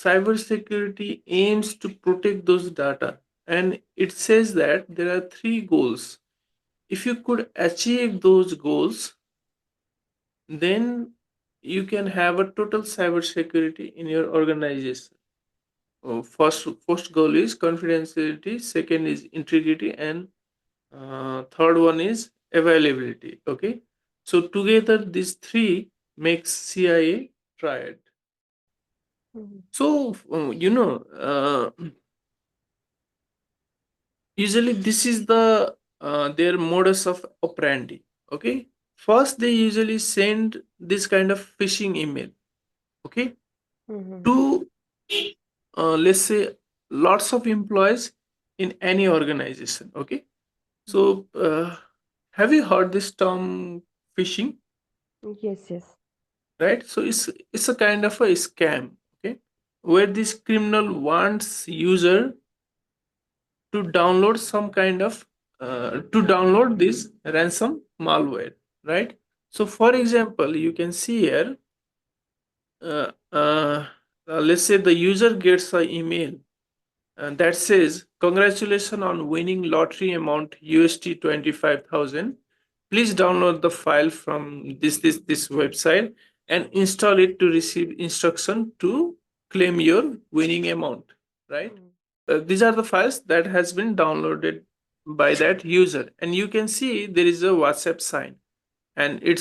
cybersecurity aims to protect those data, and it says that there are three goals. If you could achieve those goals, then you can have a total cybersecurity in your organization. First goal is confidentiality, second is integrity, and third one is availability. Okay, so together these three makes CIA triad. So usually this is the their modus of operandi. Okay, first they usually send this kind of phishing email. Okay, to let's say lots of employees in any organization. Okay, so have you heard this term phishing? Yes, yes. Right, so it's a kind of a scam. Okay, where this criminal wants user to download some kind of to download this ransom malware, right? So for example, you can see here, uh, uh, let's say the user gets an email that says, congratulations on winning lottery amount USD 25,000. Please download the file from this website and install it to receive instruction to claim your winning amount, right? These are the files that has been downloaded by that user, and you can see there is a WhatsApp sign, and it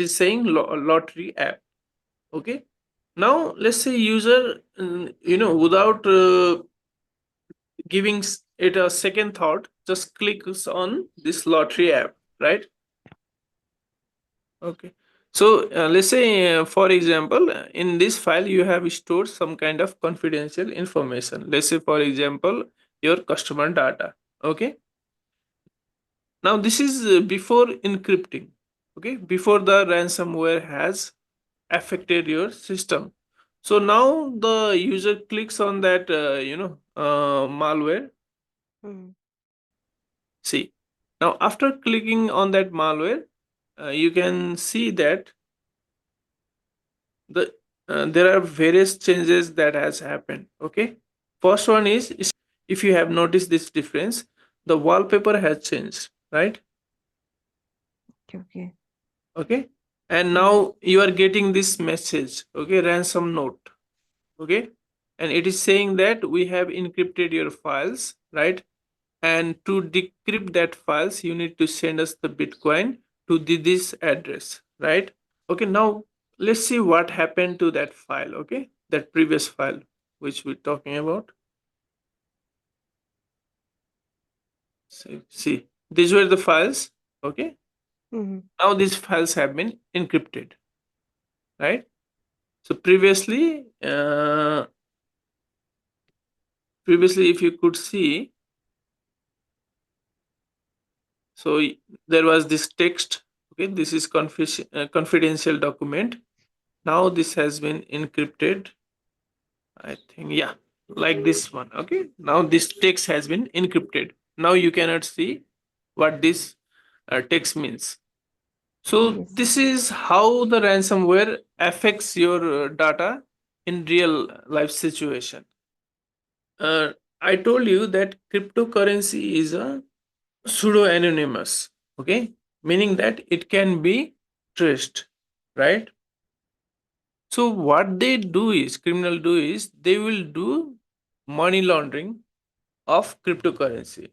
is saying lottery app. Okay, now let's say user, without giving it a second thought, just clicks on this lottery app, right? Okay, so let's say for example, in this file you have stored some kind of confidential information, let's say for example your customer data. Okay, now this is before encrypting. Okay, before the ransomware has affected your system. So now the user clicks on that malware. See, now after clicking on that malware, you can see that the there are various changes that has happened. Okay, first one is if you have noticed this difference, the wallpaper has changed, right? Okay. Okay, and now you are getting this message. Okay, ransom note. Okay, and it is saying that we have encrypted your files, right? And to decrypt that files, you need to send us the Bitcoin to this address, right? Okay, now let's see what happened to that file. Okay, that previous file which we're talking about. See, these were the files. Okay, now these files have been encrypted, right? So previously if you could see, so there was this text. Okay, this is confidential document. Now this has been encrypted, I think. Yeah, like this one. Okay, now this text has been encrypted. Now you cannot see what this text means. So Yes. this is how the ransomware affects your data in real life situation. I told you that cryptocurrency is a pseudo anonymous. Okay, meaning that it can be traced, right? So what they do is, criminal do is, they will do money laundering of cryptocurrency,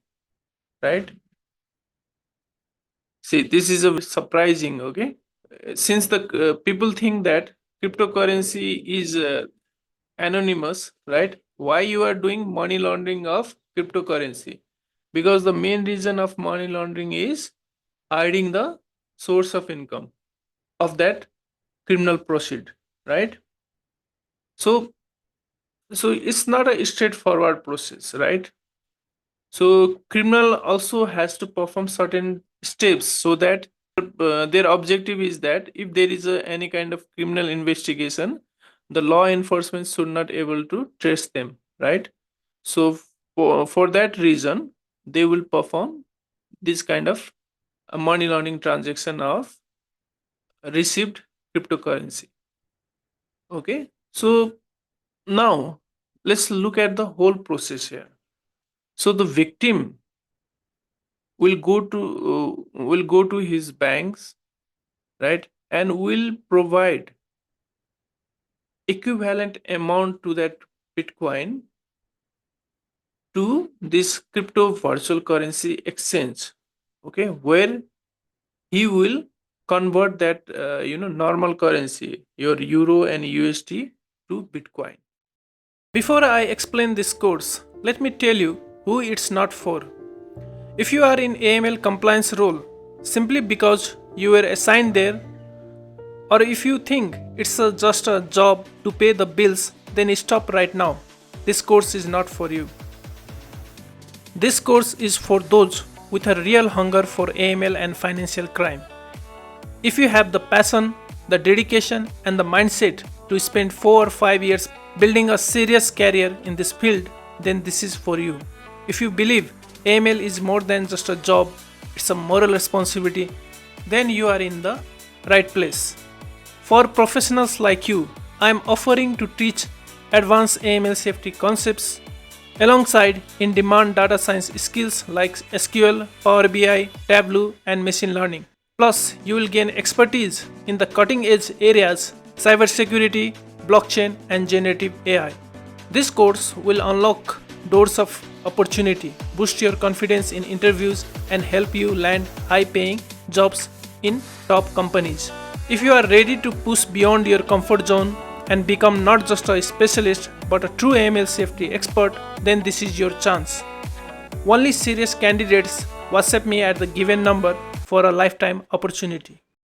right? See, this is a surprising. Okay, since the people think that cryptocurrency is anonymous, right? Why you are doing money laundering of cryptocurrency? Because the main reason of money laundering is hiding the source of income of that criminal proceed, right? So it's not a straightforward process, right? So criminal also has to perform certain steps so that their objective is that if there is any kind of criminal investigation, the law enforcement should not able to trace them, right? So for that reason, they will perform this kind of money laundering transaction of received cryptocurrency. Okay, so now let's look at the whole process here. So the victim will go to his banks, right, and will provide equivalent amount to that Bitcoin to this crypto virtual currency exchange, okay, where he will convert that normal currency, your euro and USD, to Bitcoin. Before I explain this course, let me tell you who it's not for. If you are in AML compliance role simply because you were assigned there, or if you think it's just a job to pay the bills, then stop right now. This course is not for you. This course is for those with a real hunger for AML and financial crime. If you have the passion, the dedication, and the mindset to spend 4 or 5 years building a serious career in this field, then this is for you. If you believe AML is more than just a job, it's a moral responsibility, then you are in the right place. For professionals like you, I am offering to teach advanced AML safety concepts alongside in-demand data science skills like SQL, Power BI, Tableau, and machine learning. Plus, you will gain expertise in the cutting-edge areas cybersecurity, blockchain, and generative AI. This course will unlock doors of opportunity, boost your confidence in interviews, and help you land high-paying jobs in top companies. If you are ready to push beyond your comfort zone and become not just a specialist but a true AML safety expert, then this is your chance. Only serious candidates WhatsApp me at the given number for a lifetime opportunity.